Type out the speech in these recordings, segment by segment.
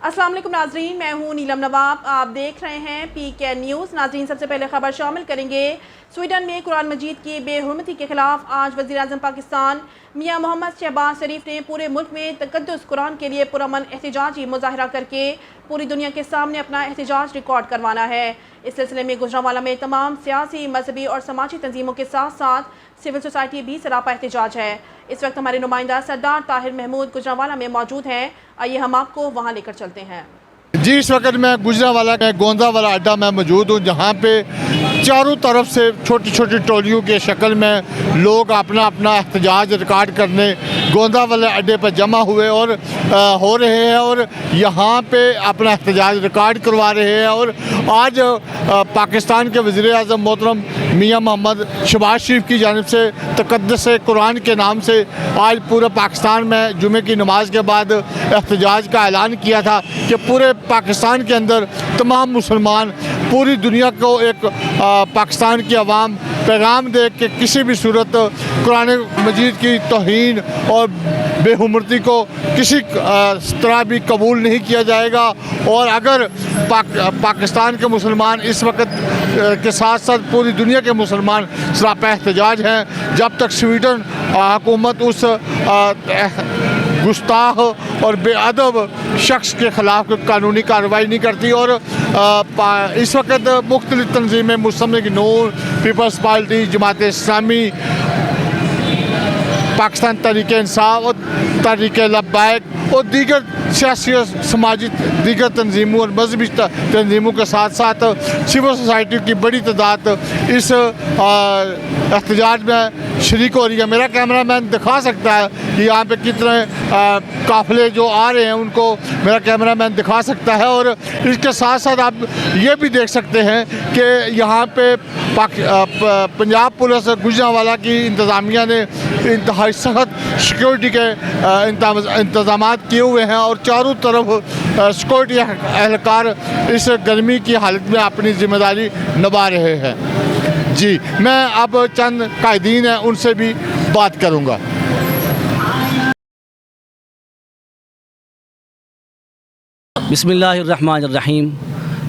अस्सलाम वालेकुम नाजरीन, मैं हूँ नीलम नवाब। आप देख रहे हैं PK न्यूज़। नाजरीन, सबसे पहले खबर शामिल करेंगे। स्वीडन में कुरान मजीद की बेहुरमती के खिलाफ आज वज़ीर आज़म पाकिस्तान मियाँ मोहम्मद शहबाज शरीफ ने पूरे मुल्क में तक़द्दुस कुरान के लिए पुरअमन एहतजाजी मुज़ाहरा करके पूरी दुनिया के सामने अपना एहतजाज रिकॉर्ड करवाना है। इस सिलसिले में गुजरांवाला में तमाम सियासी, मजहबी और समाजी तंजीमों के साथ साथ सिविल सोसाइटी भी सरापा एहतजाज है। इस वक्त हमारे नुमाइंदा सरदार ताहिर महमूद गुजरांवाला में मौजूद हैं। आइए हम आपको वहाँ लेकर चलते हैं। जी, इस वक्त मैं गुजरांवाला के गोंदावाला अड्डा में मौजूद हूँ, जहाँ पे चारों तरफ से छोटी छोटी टोलियों के शक्ल में लोग अपना अपना एहतजाज रिकॉर्ड करने गोंदावाला अड्डे पर जमा हुए और हो रहे हैं और यहाँ पे अपना एहतजाज रिकॉर्ड करवा रहे हैं। और आज पाकिस्तान के वज़ीर आज़म मोहतरम मियाँ मोहम्मद शहबाज शरीफ की जानिब से तक़द्दुस कुरान के नाम से आज पूरे पाकिस्तान में जुमे की नमाज के बाद एहतजाज का ऐलान किया था कि पूरे पाकिस्तान के अंदर तमाम मुसलमान पूरी दुनिया को एक पाकिस्तान की आवाम पैगाम दे कि किसी भी सूरत कुरान मजीद की तौहीन और बेहुरमती को किसी तरह भी कबूल नहीं किया जाएगा। और अगर पाकिस्तान के मुसलमान इस वक्त के साथ साथ पूरी दुनिया के मुसलमान सरापा एहतजाज हैं, जब तक स्वीडन हुकूमत उस गुस्ताख और बेअदब शख्स के ख़िलाफ़ कानूनी कार्रवाई नहीं करती। और इस वक्त मुख्तलिफ़ तंजीमें मुस्लिम नून, पीपल्स पार्टी, जमात इस्लामी, पाकिस्तान तहरीक इंसाफ और तहरीक लब्बैक और दीगर सियासी और समाजी दीगर तंजीमों और मजहबी तंजीमों के साथ साथ सिविल सोसाइटी की बड़ी तादाद इस एहतजाज में शरीक हो रही है। मेरा कैमरा मैन दिखा सकता है कि यहाँ पे कितने काफ़िले जो आ रहे हैं उनको मेरा कैमरा मैन दिखा सकता है। और इसके साथ साथ आप ये भी देख सकते हैं कि यहाँ पे पंजाब पुलिस गुजरांवाला की इंतज़ामिया ने इंतहाई सख्त सिक्योरिटी के इंतज़ाम किए हुए हैं और चारों तरफ सिक्योरिटी एहलकार इस गर्मी की हालत में अपनी ज़िम्मेदारी निभा रहे हैं। जी, मैं अब चंद कायदीन हैं उनसे भी बात करूँगा। बिस्मिल्लाहिर्रहमानिर्रहीम।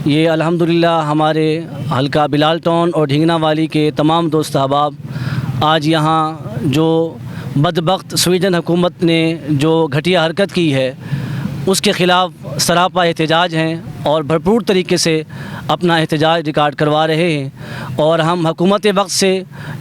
ये अल्हम्दुलिल्लाह हमारे हल्का बिलाल टाउन और ढिंगना वाली के तमाम दोस्त अहबाब आज यहाँ जो बदबख्त स्वीडन हुकूमत ने जो घटिया हरकत की है उसके ख़िलाफ़ सरापा एहतजाज हैं और भरपूर तरीके से अपना एहतजाज रिकॉर्ड करवा रहे हैं। और हम हुकूमत वक्त से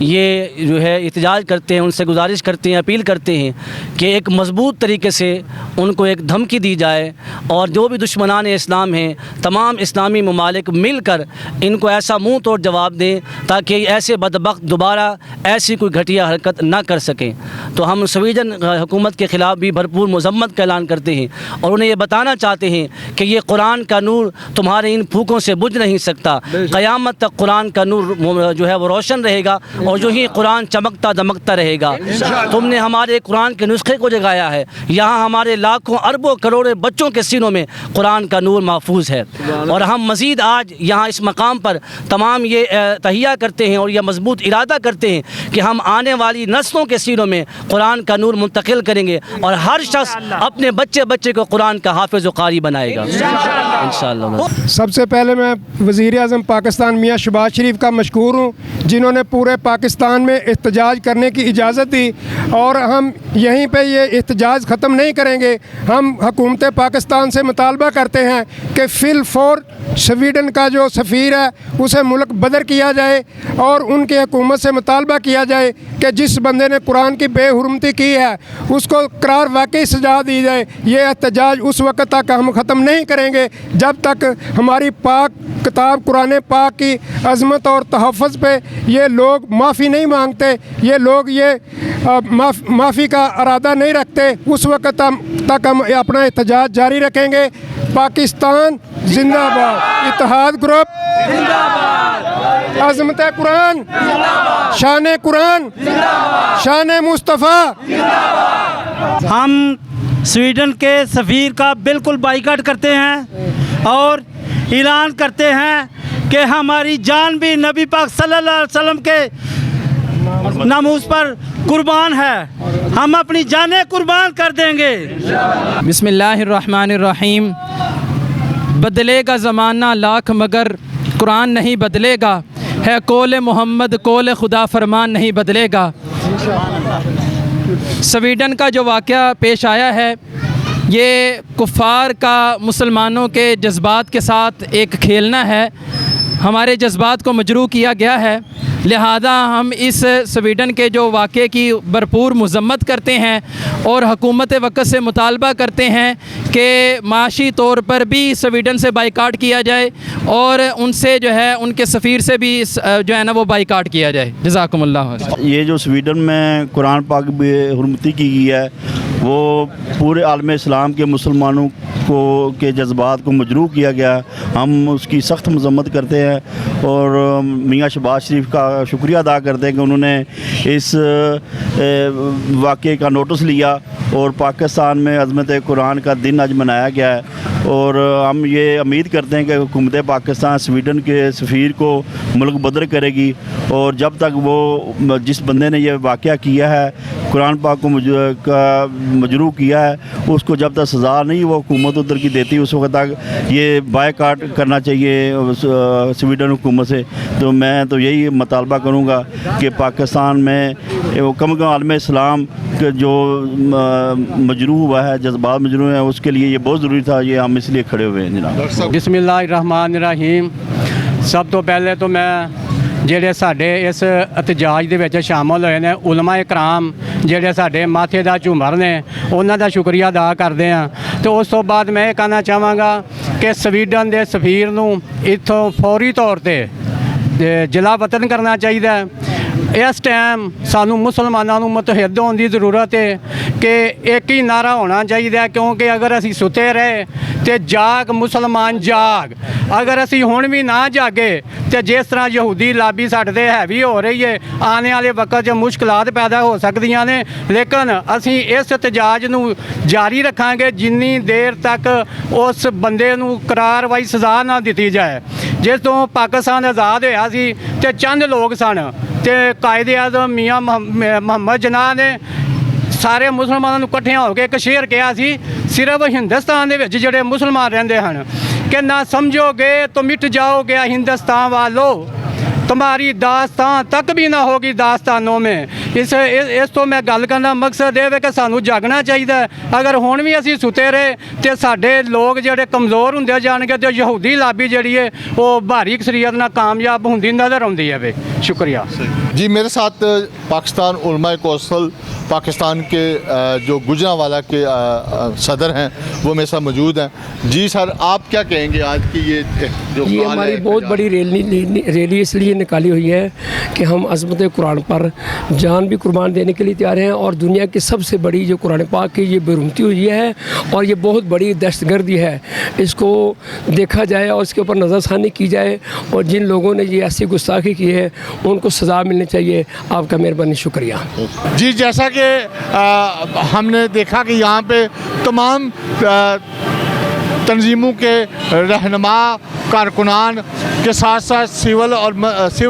ये जो है एहतजाज करते हैं, उनसे गुजारिश करते हैं, अपील करते हैं कि एक मज़बूत तरीके से उनको एक धमकी दी जाए और जो भी दुश्मनान इस्लाम हैं तमाम इस्लामी ममालिक मिलकर इनको ऐसा मुँह तोड़ जवाब दें ताकि ऐसे बदबख्त दोबारा ऐसी कोई घटिया हरकत ना कर सकें। तो हम स्वीडन हुकूमत के ख़िलाफ़ भी भरपूर मज़म्मत का ऐलान करते हैं और उन्हें ये बताना चाहते हैं कि ये कुरान का नूर तुम्हारे इन फूकों से बुझ नहीं सकता। क़यामत तक कुरान का नूर जो है वो रोशन रहेगा और जो ही कुरान चमकता दमकता रहेगा। तुमने हमारे कुरान के नुस्खे को जगाया है, यहाँ हमारे लाखों अरबों करोड़ों बच्चों के सीनों में कुरान का नूर महफूज है। और हम मज़ीद आज यहाँ इस मकाम पर तमाम ये तहिया करते हैं और यह मजबूत इरादा करते हैं कि हम आने वाली नस्लों के सीनों में कुरान का नूर मुंतकिल करेंगे और हर शख्स अपने बच्चे बच्चे को कुरान का हाफिज़ व कारी बनाएगा इंशाअल्लाह। सबसे पहले मैं वज़ीर आज़म पाकिस्तान मियाँ शहबाज शरीफ का मशकूर हूँ जिन्होंने पूरे पाकिस्तान में एहतजाज करने की इजाज़त दी और हम यहीं पे ये एहतजाज ख़त्म नहीं करेंगे। हम हुकूमत पाकिस्तान से मुतालबा करते हैं कि फ़िल फौर स्वीडन का जो सफ़ीर है उसे मुल्क बदर किया जाए और उनकी हुकूमत से मुतालबा किया जाए कि जिस बंदे ने कुरान की बेहुरमती की है उसको करार वाकई सजा दी जाए। ये एहतजाज उस वक्त तक हम ख़त्म नहीं करेंगे जब तक हमारी पाक किताब कुरान पाक की अज़मत और तहफ़्फ़ुज़ पे ये लोग माफ़ी नहीं मांगते, ये लोग ये माफ़ी का इरादा नहीं रखते। उस वक्त तक हम अपना एहतजाज जारी रखेंगे। पाकिस्तान जिंदाबाद, इत्तेहाद ग्रुप जिंदाबाद, अज़मत कुरान, शान कुरान, शान मुस्तफ़ा। हम स्वीडन के सफ़ीर का बिल्कुल बाइकाट करते हैं और ऐलान करते हैं कि हमारी जान भी नबी पाक सल्लल्लाहु अलैहि वसल्लम के नामूस पर कुर्बान है। हम अपनी जानें कुर्बान कर देंगे। बिस्मिल्लाहिर्रहमानिर्रहीम। बदलेगा ज़माना लाख मगर कुरान नहीं बदलेगा, है कौल मोहम्मद कौल खुदा फरमान नहीं बदलेगा। स्वीडन का जो वाक़या पेश आया है ये कुफ़ार का मुसलमानों के जज्बात के साथ एक खेलना है, हमारे जज्बात को मजरूह किया गया है। लिहाजा हम इस स्वीडन के जो वाक़े की भरपूर मज़म्मत करते हैं और हुकूमत वक़्त से मुतालबा करते हैं कि माशी तौर पर भी स्वीडन से बाइकाट किया जाए और उनसे जो है उनके सफ़ीर से भी जो है ना वो बाइकाट किया जाए। जज़ाकुमुल्लाह। ये जो स्वीडन में कुरान पाक बेहुरमती की गई है वो पूरे आलम इस्लाम के मुसलमानों को के जज्बात को मजरूह किया गया। हम उसकी सख्त मज़म्मत करते हैं और मियाँ शहबाज शरीफ का शुक्रिया अदा करते हैं कि उन्होंने इस वाक़े का नोटिस लिया और पाकिस्तान में अज़मत कुरान का दिन आज मनाया गया है। और हम ये उम्मीद करते हैं कि हुकूमत पाकिस्तान स्वीडन के सफ़ीर को मुल्क बदर करेगी और जब तक वो जिस बंदे ने ये वाक़या किया है कुरान पाक को मजरूह किया है उसको जब तक सज़ा नहीं वो हुकूमत उधर की देती उस वक्त तक ये बायकाट करना चाहिए स्वीडन हुकूमत से। तो मैं तो यही मुतालबा करूँगा कि पाकिस्तान में कम कम आलम इस्लाम के जो मजरूह हुआ है जज्बात मजरूह है उसके लिए ये बहुत ज़रूरी था, ये हम इसलिए खड़े हुए हैं जनाब। बिस्मिल्लाहिर्रहमानिर्रहीम। सब तो पहले तो मैं ਜਿਹੜੇ ਸਾਡੇ ਇਸ ਇਤਜਾਜ ਦੇ ਵਿੱਚ ਸ਼ਾਮਲ ਹੋਏ ਨੇ ਉਲਮਾ ਇਕਰਾਮ ਜਿਹੜੇ ਸਾਡੇ ਮਾਥੇ ਦਾ ਝੂਮਰ ਨੇ ਉਹਨਾਂ ਦਾ ਸ਼ੁਕਰੀਆ ਅਦਾ ਕਰਦੇ ਹਾਂ। ਤੇ ਉਸ ਤੋਂ ਬਾਅਦ ਮੈਂ ਇਹ ਕਹਿਣਾ ਚਾਹਾਂਗਾ ਕਿ ਸਵੀਡਨ ਦੇ ਸਫੀਰ ਨੂੰ ਇੱਥੋਂ ਫੌਰੀ ਤੌਰ ਤੇ ਜ਼ਿਲ੍ਹਾ ਵਤਨ ਕਰਨਾ ਚਾਹੀਦਾ ਹੈ। ਇਸ ਟਾਈਮ ਸਾਨੂੰ ਮੁਸਲਮਾਨਾਂ ਨੂੰ ਮੁਤਹਿਦ ਹੋਣ ਦੀ ਜ਼ਰੂਰਤ ਹੈ ਕਿ ਇੱਕ ਹੀ ਨਾਰਾ ਹੋਣਾ ਚਾਹੀਦਾ ਕਿਉਂਕਿ ਅਗਰ ਅਸੀਂ ਸੁੱਤੇ ਰਹੇ ਤੇ ਜਾਗ ਮੁਸਲਮਾਨ ਜਾਗ, ਅਗਰ ਅਸੀਂ ਹੁਣ ਵੀ ਨਾ ਜਾਗੇ ਤੇ ਜਿਸ ਤਰ੍ਹਾਂ ਯਹੂਦੀ ਲਾਬੀ ਸਾਡੇ 'ਤੇ ਹੈਵੀ ਹੋ ਰਹੀ ਹੈ ਆਉਣ ਵਾਲੇ ਵਕਤ 'ਚ ਮੁਸ਼ਕਲਾਤ ਪੈਦਾ ਹੋ ਸਕਦੀਆਂ ਨੇ। ਲੇਕਿਨ ਅਸੀਂ ਇਸ ਇਤਜਾਜ ਨੂੰ ਜਾਰੀ ਰੱਖਾਂਗੇ ਜਿੰਨੀ ਦੇਰ ਤੱਕ ਉਸ ਬੰਦੇ ਨੂੰ ਕਰਾਰਵਾਈ ਸਜ਼ਾ ਨਾ ਦਿੱਤੀ ਜਾਏ। ਜਿਸ ਤੋਂ ਪਾਕਿਸਤਾਨ ਆਜ਼ਾਦ ਹੋਇਆ ਸੀ ਤੇ ਚੰਦ ਲੋਕ ਸਨ ਤੇ ਕਾਇਦੇ ਆਜ਼ਮ ਮੀਆਂ ਮੁਹੰਮਦ ਜਨਾਹ ਨੇ ਸਾਰੇ ਮੁਸਲਮਾਨਾਂ ਨੂੰ ਇਕੱਠਿਆਂ ਹੋ ਕੇ ਇੱਕ ਸ਼ੇਰ ਕਿਹਾ ਸੀ ਸਿਰਫ ਹਿੰਦੁਸਤਾਨ ਦੇ ਵਿੱਚ ਜਿਹੜੇ ਮੁਸਲਮਾਨ ਰਹਿੰਦੇ ਹਨ कि ना समझोगे तो मिट जाओगे हिंदुस्तान वालों, तुम्हारी दास्तान तक भी ना होगी दास्तानों में। इस तो मैं गल करना मकसद ये है कि सानू जागना चाहिए। अगर हुण भी असीं सुते रहे तो साडे लोग जिहड़े कमज़ोर हुंदे जाणगे तो यहूदी लाबी जिहड़ी है वो भारी अक्सरियत नाल कामयाब हुंदी नज़र आउंदी है वे। शुक्रिया जी। मेरे साथ पाकिस्तान उलमा कौंसिल पाकिस्तान के जो गुजरांवाला के सदर हैं वो मेरे साथ मौजूद हैं। जी सर, आप क्या कहेंगे आज की ये हमारी बहुत बड़ी रैली इसलिए निकाली हुई है कि हम अज़मत कुरान पर जान भी कुर्बान देने के लिए तैयार हैं और दुनिया की सबसे बड़ी जो कुरान पाक की ये बेरुमती हुई है और ये बहुत बड़ी दहशतगर्दी है, इसको देखा जाए और इसके ऊपर नज़रसानी की जाए और जिन लोगों ने ये ऐसी गुस्ताखी की है उनको सज़ा मिलनी चाहिए। आपका मेहरबानी, शुक्रिया जी। जैसा कि हमने देखा कि यहाँ पे तमाम तंजीमों के रहनुमा कारकुनान के साथ साथ सिविल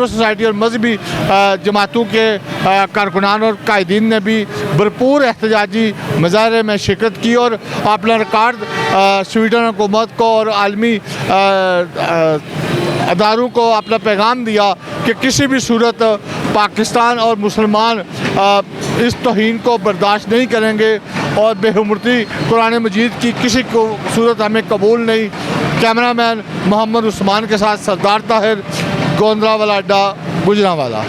सोसाइटी और मजहबी जमातों के कारकुनान और कायदीन ने भी भरपूर एहतजाजी मुजाहरे में शिरकत की और अपना रिकॉर्ड स्वीडन हुकूमत को और आलमी अदारों को अपना पैगाम दिया कि किसी भी सूरत पाकिस्तान और मुसलमान इस तौहीन को बर्दाश्त नहीं करेंगे और बेहुरमती कुरान मजीद की किसी को सूरत हमें कबूल नहीं। कैमरामैन मोहम्मद उस्मान के साथ सरदार ताहिर, गोंदवाला अड्डा, गुजरांवाला।